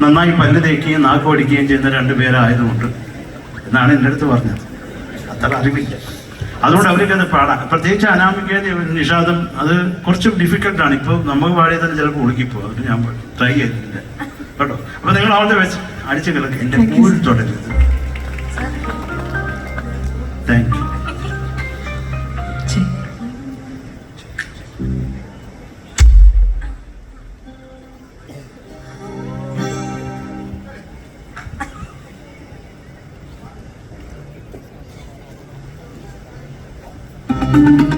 നന്നായി പല്ല് തേക്കുകയും നാക്ക് പഠിക്കുകയും ചെയ്യുന്ന 2 പേരായതുകൊണ്ട് എന്നാണ് എൻ്റെ അടുത്ത് പറഞ്ഞത്. അത്ര അറിവില്ല, അതുകൊണ്ട് അവർക്കത് പാടാം. പ്രത്യേകിച്ച് അനാമികയും നിഷാദും അത് കുറച്ച് ഡിഫിക്കൽട്ടാണ്. ഇപ്പോൾ നമുക്ക് പാടിയാൽ തന്നെ ചിലപ്പോൾ ഒഴുകിപ്പോകും. അതുകൊണ്ട് ഞാൻ ട്രൈ ചെയ്തിട്ടില്ല കേട്ടോ. അപ്പോൾ നിങ്ങൾ അവിടെ വെച്ച് അടിച്ചു കിടക്കുക, എൻ്റെ കൂടി തുടരുത്. Thank you. Thank you.